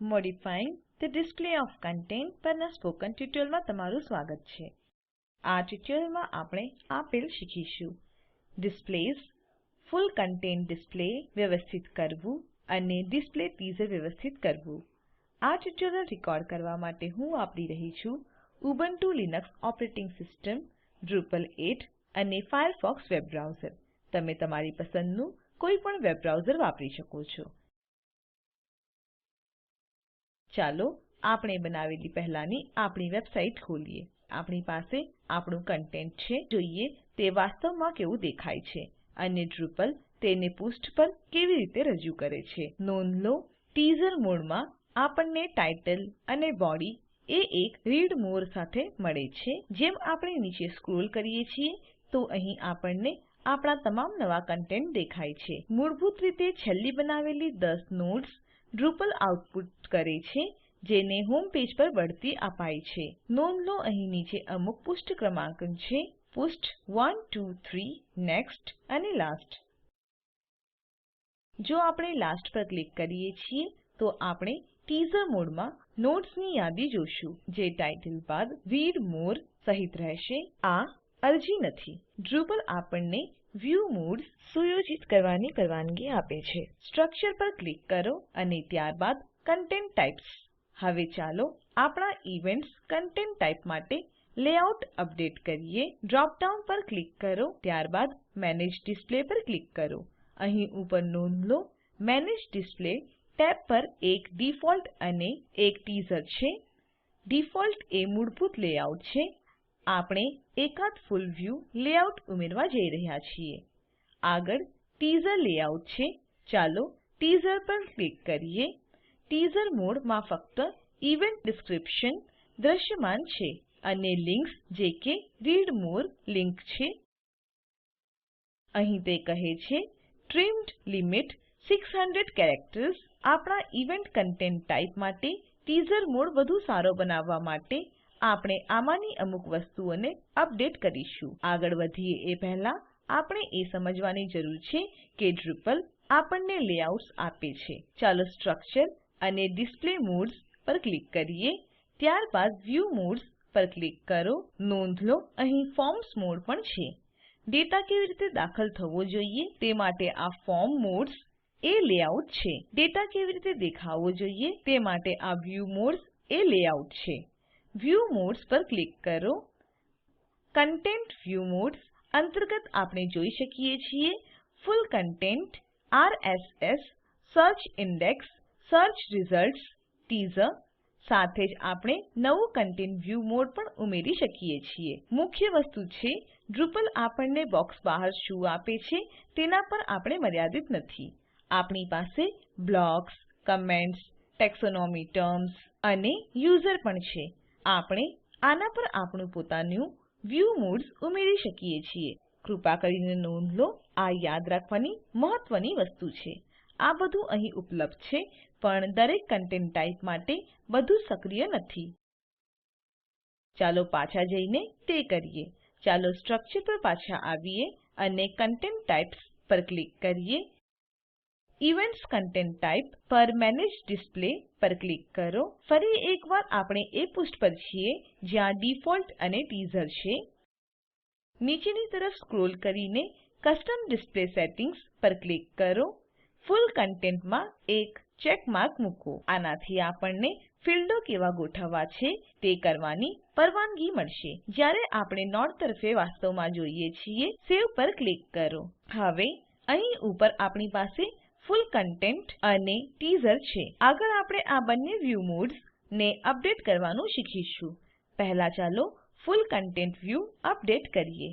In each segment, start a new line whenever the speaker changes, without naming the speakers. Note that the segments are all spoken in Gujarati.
Modifying the display of content પરના સ્પોકન ટ્યુટોરીયલમાં તમારું સ્વાગત છે. આ ટ્યુટોરીયલમાં આપણે આપેલ શીખીશું: ડિસ્પ્લેસ, ફૂલ કન્ટેન્ટ ડિસ્પ્લે વ્યવસ્થિત કરવું અને ડિસ્પ્લે ટીઝર વ્યવસ્થિત કરવું. આ ટ્યુટોરીયલ રેકોર્ડ કરવા માટે હું વાપરી રહી છું Ubuntu Linux operating system, Drupal 8 અને ફાયરફોક્સ વેબ બ્રાઉઝર. તમે તમારી પસંદનું કોઈપણ વેબ બ્રાઉઝર વાપરી શકો છો. ચાલો આપણે બનાવેલી પહેલાની આપણી વેબસાઈટ ખોલીએ. આપણી પાસે આપણું કન્ટેન્ટ છે. જોઈએ તે વાસ્તવમાં કેવું દેખાય છે અને Drupal તેને પૃષ્ઠ પર કેવી રીતે રજૂ કરે છે. નોંધ લો, ટીઝર મોડમાં આપણને ટાઇટલ અને બોડી એક રીડ મોર સાથે મળે છે. જેમ આપણે નીચે સ્ક્રોલ કરીએ છીએ તો અહીં આપણને આપણા તમામ નવા કન્ટેન્ટ દેખાય છે. મૂળભૂત રીતે છેલ્લી બનાવેલી 10 નોડ્સ Drupal આઉટપુટ કરે છે, જેને હોમ પેજ પર બઢતી અપાય છે. નોંધ લો, અહીં નીચે અમુક પૃષ્ઠ ક્રમાંક છે: પૃષ્ઠ 1, 2, 3, નેક્સ્ટ અને લાસ્ટ. જો આપણે લાસ્ટ પર ક્લિક કરીએ છીએ તો આપણે ટીઝર મોડમાં નોડ્સની યાદી જોશું, જે ટાઇટલ બાદ રીડ મોર સહિત રહેશે. આ અરજી નથી. Drupal આપણને વ્યૂ મોડ્સ સુયોજિત કરવાની પરવાનગી આપે છે. સ્ટ્રક્ચર પર ક્લિક કરો અને ત્યારબાદ કન્ટેન્ટ ટાઇપ્સ. હવે ચાલો આપણા ઇવેન્ટ્સ કન્ટેન્ટ ટાઇપ માટે લેઆઉટ અપડેટ કરીએ. ડ્રોપ ડાઉન પર ક્લિક કરો, ત્યારબાદ મેનેજ ડિસ્પ્લે પર ક્લિક કરો. અહીં ઉપર નોંધ લો, મેનેજ ડિસ્પ્લે ટેબ પર એક ડિફોલ્ટ અને એક ટીઝર છે. ડિફોલ્ટ એ મૂળભૂત લેઆઉટ છે. આપણે એકાદ ફૂલ વ્યૂ લેઆઉટ ઉમેરવા જઈ રહ્યા છીએ. આગળ ટીઝર લેઆઉટ છે. ચાલો ટીઝર પર ક્લિક કરીએ. ટીઝર મોડમાં ફક્ત ઇવેન્ટ ડિસ્ક્રિપ્શન દ્રશ્યમાન છે અને લિંક્સ જે કે રીડ મોર લિંક છે. અહીં તે કહે છે ટ્રિમ્ડ લિમિટ 600 કેરેક્ટર્સ. આપણા ઇવેન્ટ કન્ટેન્ટ ટાઇપ માટે ટીઝર મોડ વધુ સારો બનાવવા માટે આપણે આમાંની અમુક વસ્તુઓને અપડેટ કરીશું. આગળ વધીએ એ પહેલા આપણે એ સમજવાની જરૂર છે કે Drupal આપણને લેઆઉટ્સ આપે છે. ચાલો સ્ટ્રક્ચર અને ડિસ્પ્લે મોડ્સ પર ક્લિક કરીએ. ત્યારબાદ વ્યૂ મોડ્સ પર ક્લિક કરો. નોંધ લો, અહીં ફોર્મ્સ મોડ પણ છે. ડેટા કેવી રીતે દાખલ થવો જોઈએ તે માટે આ ફોર્મ મોડ્સ એ લેઆઉટ છે. ડેટા કેવી રીતે દેખાવો જોઈએ તે માટે આ વ્યૂ મોડ્સ એ લેઆઉટ છે. વ્યૂ મોડ્સ પર ક્લિક કરો. કન્ટેન્ટ વ્યૂ મોડ્સ અંતર્ગત આપણે જોઈ શકીએ છીએ full content, RSS, search index, search results, teaser. સાથે જ આપણે નવું કન્ટેન્ટ વ્યૂ મોડ પણ ઉમેરી શકીએ છીએ. મુખ્ય વસ્તુ છે Drupal આપણને બોક્સ બહાર શું આપે છે તેના પર આપણે મર્યાદિત નથી. આપણી પાસે બ્લોક્સ, કમેન્ટ્સ, ટેક્સોનોમી ટર્મ્સ અને યુઝર પણ છે. આપણે આના પર આપણું પોતાનું વ્યૂ મોડ્સ ઉમેરી શકીએ છીએ. કૃપા કરીને નોંધ લો, આ યાદ રાખવાની મહત્વની વસ્તુ છે. આ બધું અહીં ઉપલબ્ધ છે, પણ દરેક કન્ટેન્ટ ટાઇપ માટે બધું સક્રિય નથી. ચાલો પાછા જઈને તે કરીએ. ચાલો સ્ટ્રક્ચર પર પાછા આવીએ અને કન્ટેન્ટ ટાઇપ્સ પર ક્લિક કરીએ. ઇવેન્ટ્સ કન્ટેન્ટ ટાઇપ પર મેનેજ ડિસ્પ્લે પર ક્લિક કરો. ફરી એકવાર આપણે એ પૃષ્ઠ પર છીએ જ્યાં ડિફોલ્ટ અને ટીઝર છે. નીચેની તરફ સ્ક્રોલ કરીને કસ્ટમ ડિસ્પ્લે સેટિંગ્સ પર ક્લિક કરો. ફુલ કન્ટેન્ટમાં એક ચેક માર્ક મૂકો. આનાથી આપણને ફીલ્ડો કેવા ગોઠવવા છે તે કરવાની પરવાનગી મળશે. જ્યારે આપણે નોડ તરફે વાસ્તવમાં જોઈએ છીએ, સેવ પર ક્લિક કરો. હવે અહીં ઉપર આપણી પાસે ફુલ કન્ટેન્ટ અને ટીઝર છે. આગળ આપણે આ બંને વ્યૂ મોડ્સ ને અપડેટ કરવાનું શીખીશું. પહેલા ચાલો ફુલ કન્ટેન્ટ વ્યૂ અપડેટ કરીએ.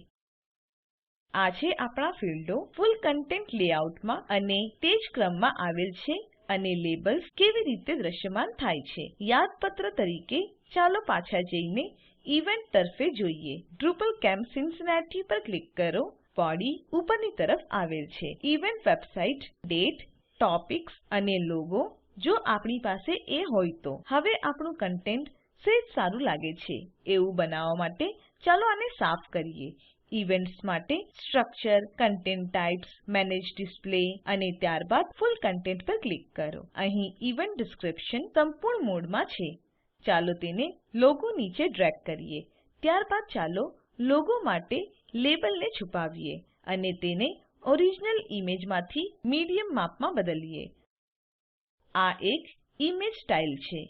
આ છે આપણા ફીલ્ડો. ફુલ કન્ટેન્ટ લેઆઉટમાં અને તે જ ક્રમમાં આવેલ છે અને લેબલ્સ કેવી રીતે દ્રશ્યમાન થાય છે. યાદપત્ર તરીકે ચાલો પાછા જઈને ઇવેન્ટ તરફે જોઈએ. Drupal camp Cincinnati પર ક્લિક કરો. બોડી ઉપરની તરફ આવેલ છે. ઇવેન્ટ વેબસાઇટ, ડેટ, ટોપિક્સ અને લોગો. જો આપણી પાસે એ હોય તો હવે આપણું કન્ટેન્ટ સેજ સારું લાગે છે એવું બનાવવા માટે ચાલો આને સાફ કરીએ. ઇવેન્ટ્સ માટે structure, content types, manage display અને ત્યારબાદ ફુલ કન્ટેન્ટ પર ક્લિક કરો. અહીં ઇવેન્ટ ડિસ્ક્રિપ્શન સંપૂર્ણ મોડમાં છે. ચાલો તેને લોગો નીચે ડ્રેગ કરીએ. ત્યારબાદ ચાલો લોગો માટે લેબલને છુપાવીએ અને તેને ઓરિજિનલ ઇમેજમાંથી મીડિયમ માપમાં બદલીએ. આ એક ઇમેજ સ્ટાઇલ છે.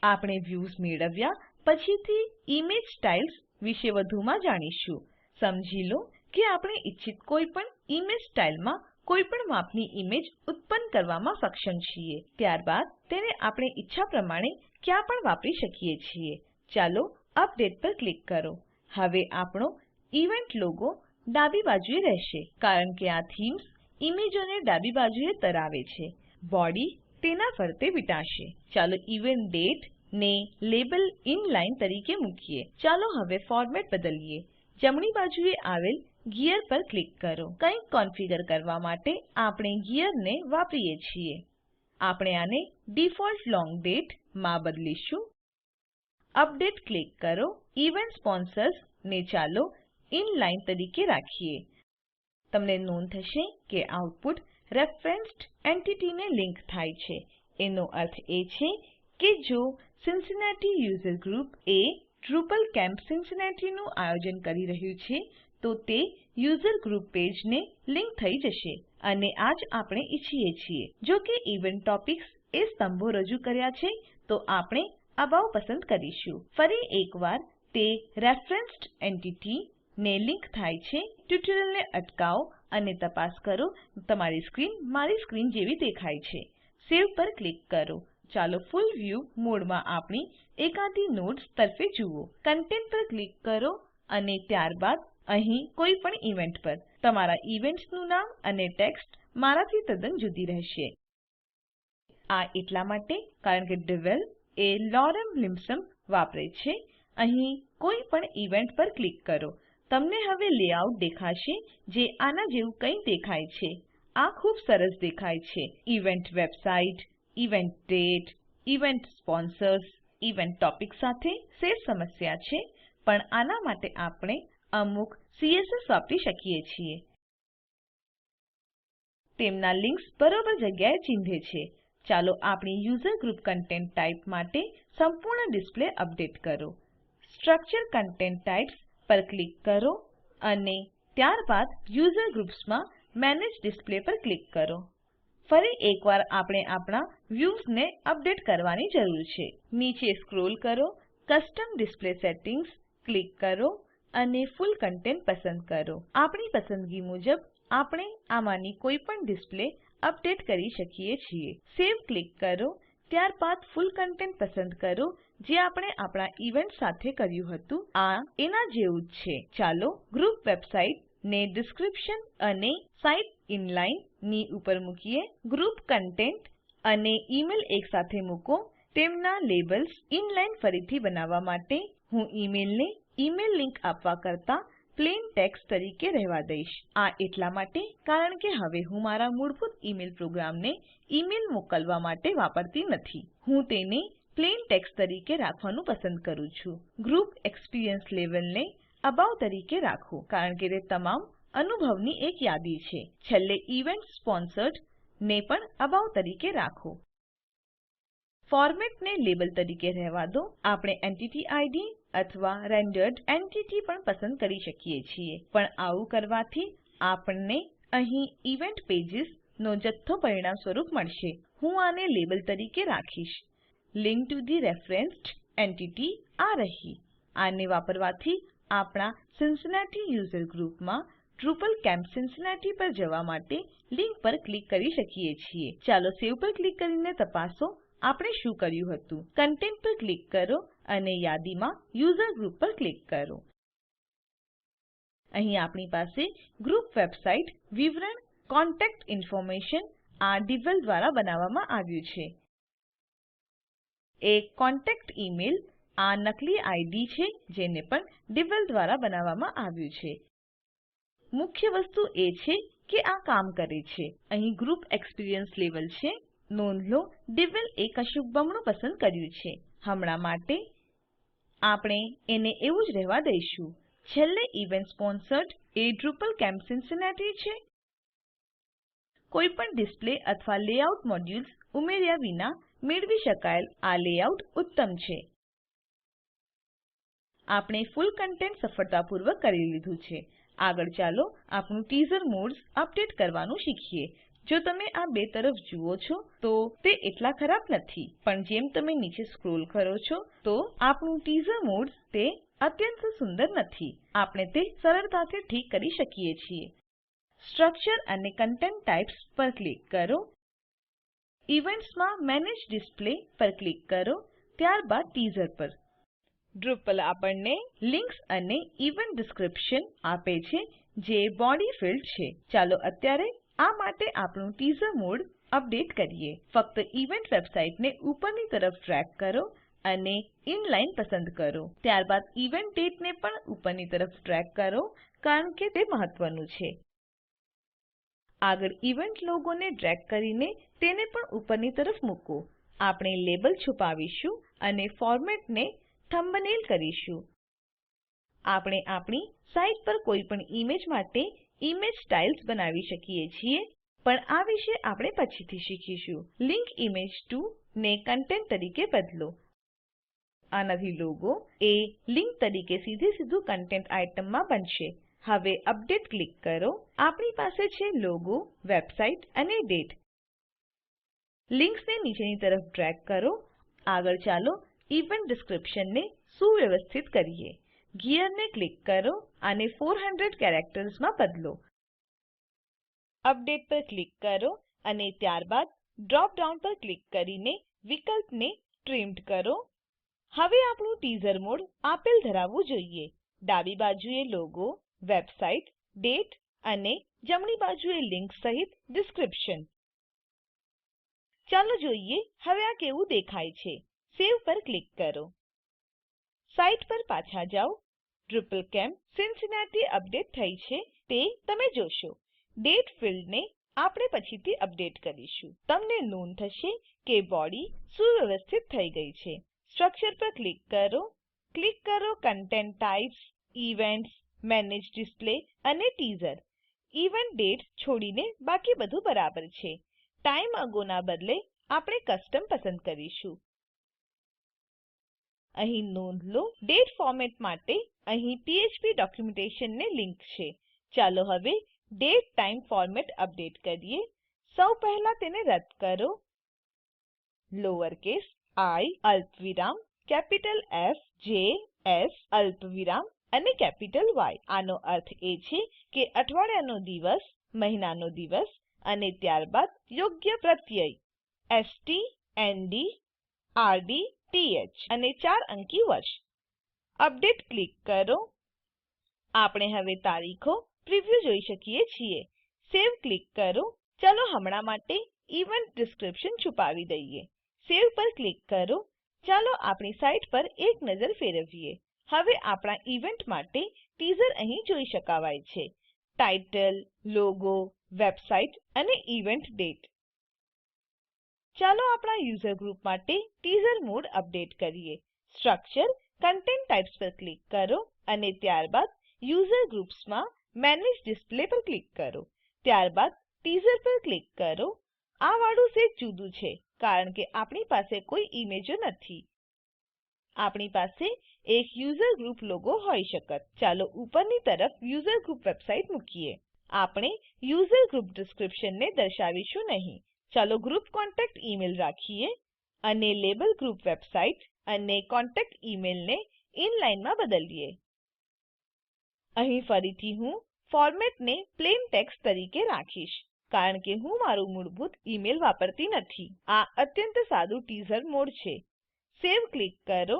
આપણે વ્યુઝ મેળવ્યા પછીથી ઇમેજ સ્ટાઇલ્સ વિશે વધુમાં જાણીશું. સમજી લો કે આપણે ઈચ્છિત કોઈપણ ઇમેજ સ્ટાઇલમાં કોઈપણ માપની ઇમેજ ઉત્પન્ન કરવામાં સક્ષમ છીએ. ત્યારબાદ તેને આપણે ઈચ્છા પ્રમાણે ક્યાં પણ વાપરી શકીએ છીએ. ચાલો અપડેટ પર ક્લિક કરો. હવે આપણો ઇવેન્ટ લોગો ડાબી બાજુએ રહેશે કારણ કે આ થીમ્સ ઇમેજોને ડાબી બાજુએ તરાવે છે. બોડી તેના ફરતે વીંટાશે. ચાલો ઇવેન્ટ ડેટ ને લેબલ ઇનલાઇન તરીકે મૂકીએ. ચાલો હવે ફોર્મેટ બદલીએ. જમણી બાજુએ આવેલ ગિયર પર ક્લિક કરો. કંઈક કોન્ફિગર કરવા માટે આપણે ગિયરને વાપરીએ છીએ. આપણે આને ડિફોલ્ટ લોંગ ડેટ માં બદલીશું. અપડેટ ક્લિક કરો. ઇવેન્ટ સ્પોન્સર્સ ને ચાલો ઇનલાઇન તરીકે રાખીએ. તમને નોંધ થશે કે આઉટપુટ રેફરન્સ્ડ એન્ટિટીને લિંક થાય છે. એનો અર્થ એ છે કે જો સિન્સિનાટી યુઝર ગ્રુપ એ ડ્રુપલ કેમ્પ સિન્સિનાટી નું આયોજન કરી રહ્યું છે તો તે યુઝર ગ્રુપ પેજને લિંક થઈ જશે અને આ જ આપણે ઈચ્છીએ છીએ. જો કે ઇવેન્ટ ટોપિક્સ એ સ્તંભો રજૂ કર્યા છે તો આપણે અબાઉ પસંદ કરીશું. ફરી એકવાર તે રેફરન્સ્ડ એન્ટિટી ને લિંક થાય છે. ટ્યુટોરીયલને અટકાવો અને તપાસ કરો તમારી સ્ક્રીન મારી સ્ક્રીન જેવી દેખાય છે. સેવ પર ક્લિક કરો. ચાલો ફુલ વ્યૂ મોડમાં આપણી એકાદી નોડ્સ તરફે જુઓ. કન્ટેન્ટ પર ક્લિક કરો અને ત્યારબાદ અહીં કોઈ પણ ઇવેન્ટ પર. તમારા ઇવેન્ટ્સનું નામ અને ટેક્સ્ટ મારાથી તદ્દન જુદી રહેશે. આ એટલા માટે કારણ કે devel એ લોરેમ લિમ્સમ વાપરે છે. અહીં કોઈ પણ ઇવેન્ટ પર ક્લિક કરો. તમને હવે લેઆઉટ દેખાશે જે આના જેવું કંઈ દેખાય છે. આ ખૂબ સરસ દેખાય છે. Event website, event date, event sponsors, event topic સાથે સેજ સમસ્યા છે પણ આના માટે આપણે અમુક CSS વાપરી શકીએ છીએ. તેમના લિંક્સ બરોબર જગ્યાએ ચીંધે છે. ચાલો આપણી યુઝર ગ્રુપ કન્ટેન્ટ ટાઇપ માટે સંપૂર્ણ ડિસ્પ્લે અપડેટ કરો. સ્ટ્રક્ચર કન્ટેન્ટ ટાઇપ્સ પર ક્લિક કરો અને ત્યારબાદ યુઝર ગ્રુપ્સમાં મેનેજ ડિસ્પ્લે પર ક્લિક કરો. ફરી એકવાર આપણે આપણા વ્યુઝને અપડેટ કરવાની જરૂર છે. નીચે સ્ક્રોલ કરો, કસ્ટમ ડિસ્પ્લે સેટિંગ્સ ક્લિક કરો અને ફુલ કન્ટેન્ટ પસંદ કરો. આપણી પસંદગી મુજબ આપણે આમાંની કોઈપણ ડિસ્પ્લે અપડેટ કરી શકીએ છીએ. સેવ ક્લિક કરો. ત્યારબાદ ફુલ કન્ટેન્ટ પસંદ કરો જે આપણે આપણા ઇવેન્ટ સાથે કર્યું હતું. આ એના જેવું જ છે. ચાલો ગ્રુપ વેબસાઇટ ને ડિસ્ક્રિપ્શન અને સાઇટ ઇનલાઇન ની ઉપર મૂકીએ. ગ્રુપ કન્ટેન્ટ અને ઈમેલ એક સાથે મૂકો. તેમના લેબલ્સ ઇનલાઇન ફરીથી બનાવવા માટે હું ઈમેલને ઈમેલ લિંક આપવા કરતા પ્લેન ટેક્સ્ટ તરીકે રહેવા દઈશ. આ એટલા માટે કારણ કે હવે હું મારા મૂળભૂત ઈમેલ પ્રોગ્રામને ઈમેલ મોકલવા માટે વાપરતી નથી. હું તેને પ્લેન ટેક્સ્ટ તરીકે રાખવાનું પસંદ કરું છું. ગ્રુપ એક્સપિરિયન્સ લેવલને અબાઉ તરીકે રાખો કારણ કે તે તમામ અનુભવની એક યાદી છે. છેલ્લે ઇવેન્ટ સ્પોન્સર્ડ ને પણ અબાઉ તરીકે રાખો. ફોર્મેટને લેબલ તરીકે રહેવા દો. આપણે એન્ટિટી ID અથવા રેન્ડર્ડ એન્ટિટી પણ પસંદ કરી શકીએ છીએ. પણ આવું કરવાથી આપણને અહીં ઇવેન્ટ પેજીસ નો જથ્થો પરિણામ સ્વરૂપ મળશે. હું આને લેબલ તરીકે રાખીશ. Link to the referenced entity આ રહી. આને વાપરવાથી આપણા સિન્સિનાટી યુઝર ગ્રુપમાં ડ્રુપલ કેમ્પ સિન્સિનાટી પર જવા માટે લિંક પર ક્લિક કરી શકીએ છીએ. ચાલો સેવ પર ક્લિક કરીને તપાસો આપણે શું કર્યું હતું. કન્ટેન્ટ પર ક્લિક કરો અને યાદીમાં યુઝર ગ્રુપ પર ક્લિક કરો. અહીં આપણી પાસે ગ્રુપ વેબસાઇટ વિવરણ કોન્ટેક્ટ ઇન્ફોર્મેશન આ devel દ્વારા બનાવવામાં આવ્યું છે. એક કોન્ટેક્ટ ઈમેલ આ નકલી ID છે જેને પણ devel દ્વારા બનાવવામાં આવ્યું છે. મુખ્ય વસ્તુ એ છે કે આ કામ કરે છે. અહીં ગ્રુપ એક્સપિરિયન્સ લેવલ છે. નોંધ લો devel એ કશુંક બમણું પસંદ કર્યું છે. હમણાં માટે આપણે એને એવું જ રહેવા દઈશું. છેલ્લે ઇવેન્ટ સ્પોન્સર્ડ એ ડ્રુપલ કેમ્પ સિન્સિનાટી છે. કોઈપણ ડિસ્પ્લે અથવા લેઆઉટ મોડ્યુલ્સ ઉમેર્યા વિના મેળવી શકાયેલ આ લેઆઉટ ઉત્તમ છે. આપણે ફૂલ કન્ટેન્ટ સફળતાપૂર્વક કરી લીધું છે. આગળ ચાલો આપણું ટીઝર મોડ્સ અપડેટ કરવાનું શીખીએ. જો તમે આ બે તરફ જુઓ છો તો તે એટલા ખરાબ નથી, પણ જેમ તમે નીચે સ્ક્રોલ કરો છો તો આપણું ટીઝર મોડ્સ તે અત્યંત સુંદર નથી. આપણે તે સરળતાથી ઠીક કરી શકીએ છીએ. સ્ટ્રક્ચર અને કન્ટેન્ટ ટાઇપ્સ પર ક્લિક કરો. ઇવેન્ટ્સમાં મેનેજ ડિસ્પ્લે પર ક્લિક કરો, ત્યારબાદ ટીઝર પર. ડ્રુપલ આપણને લિંક્સ અને ઇવેન્ટ ડિસ્ક્રિપ્શન આપે છે જે બોડી ફિલ્ડ છે. ચાલો અત્યારે આ માટે આપણું ટીઝર મોડ અપડેટ કરીએ. ફક્ત ઇવેન્ટ વેબસાઇટને ઉપરની તરફ ડ્રેગ કરો અને ઇનલાઇન પસંદ કરો. ત્યારબાદ ઇવેન્ટ ડેટને પણ ઉપરની તરફ ડ્રેગ કરો કારણ કે તે મહત્વનું છે. આગળ ઇવેન્ટ લોગોને ડ્રેગ કરીને તેને પણ ઉપરની તરફ મૂકો. આપણે લેબલ છુપાવીશું અને ફોર્મેટને થંબનેલ કરીશું. આપણે આપણી સાઇટ પર કોઈપણ ઇમેજ માટે ઇમેજ સ્ટાઇલ્સ બનાવી શકીએ છીએ, પણ આ વિશે આપણે પછીથી શીખીશું. લિંક ઇમેજ 2 ને કન્ટેન્ટ તરીકે બદલો. આનાથી લોગો એ લિંક તરીકે સીધું કન્ટેન્ટ આઇટમમાં બનશે. હવે અપડેટ ક્લિક કરો. આપણી પાસે છે લોગો, વેબસાઇટ અને ડેટ. લિંક્સને નીચેની તરફ ડ્રેગ કરો. આગળ ચાલો ઇવેન્ટ ડિસ્ક્રિપ્શનને સુવ્યવસ્થિત કરીએ. ગિયરને ક્લિક કરો અને 400 કેરેક્ટર્સમાં બદલો. અપડેટ પર ક્લિક કરો અને ત્યારબાદ ડ્રોપ ડાઉન પર ક્લિક કરીને વિકલ્પને ટ્રિમ્ડ કરો. હવે આપણું ટીઝર મોડ આપેલ ધરાવવું જોઈએ. ડાબી બાજુએ લોગો, વેબસાઇટ, ડેટ અને જમણી બાજુએ લિંક સહિત ડિસ્ક્રિપ્શન. ચાલો જોઈએ હવે આ કેવું દેખાય છે. સેવ પર ક્લિક કરો. સાઇટ પર પાછા જાઓ. ડ્રુપલ કેમ્પ સિન્સિનાટી અપડેટ થઈ છે તે તમે જોશો. ડેટ ફિલ્ડને આપણે પછીથી અપડેટ કરીશું. તમને નોંધ થશે કે બોડી સુવ્યવસ્થિત થઈ ગઈ છે. સ્ટ્રક્ચર પર ક્લિક કરો. ક્લિક કરો content types, events, manage display અને ટીઝર. ઇવેન્ટ ડેટ છોડીને બાકી બધું બરાબર છે. ટાઈમ અગોના બદલે આપણે કસ્ટમ પસંદ કરીશું. અહીં નોંધ લો, ડેટ ફોર્મેટ માટે અહીં ફ્ફ્પ ડોક્યુમેન્ટેશનને લિંક છે. ચાલો હવે ડેટ ટાઇમ ફોર્મેટ અપડેટ કરીએ. સૌ પહેલા તેને રદ કરો. લોઅર કેસ આઇ અલ્પવિરામ કેપિટલ એફ જે એસ અલ્પવિરામ અને કેપિટલ વાય. આનો અર્થ એ છે કે અઠવાડિયાનો દિવસ, મહિનાનો દિવસ અને ત્યારબાદ યોગ્ય પ્રત્યય એસટી, એનડી, આરડી, ટીએચ અને 4 અંકી વર્ષ. અપડેટ ક્લિક કરો. આપણે હવે તારીખો પ્રિવ્યુ જોઈ શકીએ છીએ. સેવ ક્લિક કરો. ચાલો હમણાં માટે ઇવેન્ટ ડિસ્ક્રિપ્શન છુપાવી દઈએ. સેવ પર ક્લિક કરો. ચાલો આપણી સાઇટ પર એક નજર ફેરવીએ. હવે આપણા ઇવેન્ટ માટે ટીઝર અહીં જોઈ શકાવાય છે. ટાઇટલ, લોગો, વેબસાઇટ અને ઇવેન્ટ ડેટ. ચાલો આપણા યુઝર ગ્રુપ માટે ટીઝર મોડ અપડેટ કરીએ. સ્ટ્રક્ચર, કન્ટેન્ટ ટાઇપ્સ પર ક્લિક કરો અને ત્યારબાદ યુઝર ગ્રુપ્સમાં મેનેજ ડિસ્પ્લે પર ક્લિક કરો. ત્યારબાદ ટીઝર પર ક્લિક કરો. આ વાળું સેજ જુદું છે કારણ કે આપણી પાસે કોઈ ઈમેજો નથી. આપણી પાસે એક યુઝર ગ્રુપ લોગો હોઈ શકત. ચાલો ઉપરની તરફ યુઝર ગ્રુપ વેબસાઇટ મૂકીએ. આપણે યુઝર ગ્રુપ ડિસ્ક્રિપ્શનને દર્શાવીશું નહીં. ચાલો ગ્રુપ કોન્ટેક્ટ ઈમેલ રાખીએ અને લેબલ ગ્રુપ વેબસાઇટ અને કોન્ટેક્ટ ઈમેલને ઇનલાઇનમાં બદલીએ. અહીં ફરીથી હું ફોર્મેટને પ્લેન ટેક્સ્ટ તરીકે રાખીશ કારણ કે હું મારું મૂળભૂત ઈમેલ વાપરતી નથી. આ અત્યંત સાદું ટીઝર મોડ છે. સેવ ક્લિક કરો.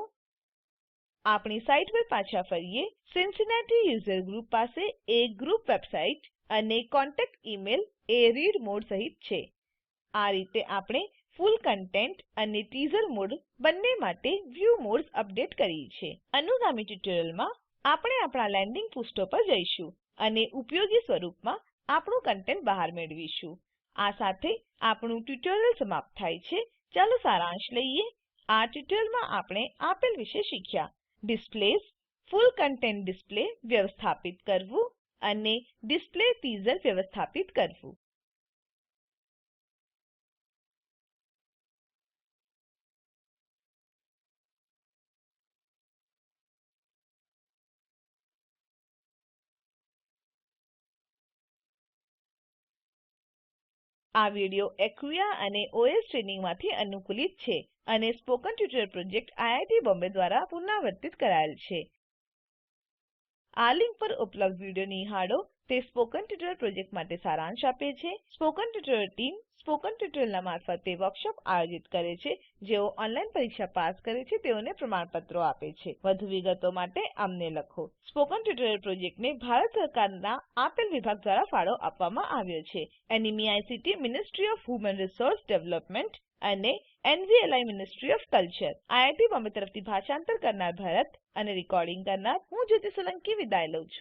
આપણી સાઇટ પર પાછા ફરીએ. સિન્સિનાટી યુઝર ગ્રુપ પાસે એક ગ્રુપ વેબસાઇટ અને contact email A read mode સહિત છે. આ રીતે આપણે ફૂલ કન્ટેન્ટ અને ટીઝર મોડ બંને માટે વ્યૂ મોડ્સ અપડેટ કરી છે. અનુગામી ટ્યુટોરિયલમાં આપણે આપણા લેન્ડિંગ પૃષ્ઠો પર જઈશું અને ઉપયોગી સ્વરૂપમાં આપણું કન્ટેન્ટ બહાર મેળવીશું. આ સાથે આપણું ટ્યુટોરિયલ સમાપ્ત થાય છે. ચાલો સારાંશ લઈએ. આ ટ્યુટોરિયલમાં આપણે આપેલ વિશે શીખ્યા. ડિસ્પ્લેસ, ફૂલ કન્ટેન્ટ ડિસ્પ્લે વ્યવસ્થાપિત કરવું અને ડિસ્પ્લે ટીઝર વ્યવસ્થાપિત કરવું. આ વિડિયો એક્યુઆ અને ઓએસ ટ્રેનિંગમાંથી અનુકૂલિત છે અને spoken tutorial project IIT Bombay દ્વારા પુનરાવર્તિત કરાયેલ છે. આ લિંક પર ઉપલબ્ધ વિડિયો નિહાળો તે સ્પોકન ટ્યુટોરિયલ પ્રોજેક્ટ માટે સારાંશ આપે છે. સ્પોકન ટ્યુટોરિયલ ટીમ સ્પોકન ટ્યુટોરિયલના મારફતે વર્કશોપ આયોજિત કરે છે. જેઓ ઓનલાઈન પરીક્ષા પાસ કરે છે તેઓને પ્રમાણપત્રો આપે છે. વધુ વિગતો માટે અમને લખો. સ્પોકન ટ્યુટોરિયલ પ્રોજેક્ટને ભારત સરકારના આપેલ વિભાગ દ્વારા ફાળો આપવામાં આવ્યો છે. NMEICT ministry of human resource development અને NVLI ministry of culture. IIT Bombay તરફથી ભાષાંતર કરનાર હું જ્યોતિ સોલંકી વિદાય લઉં છું.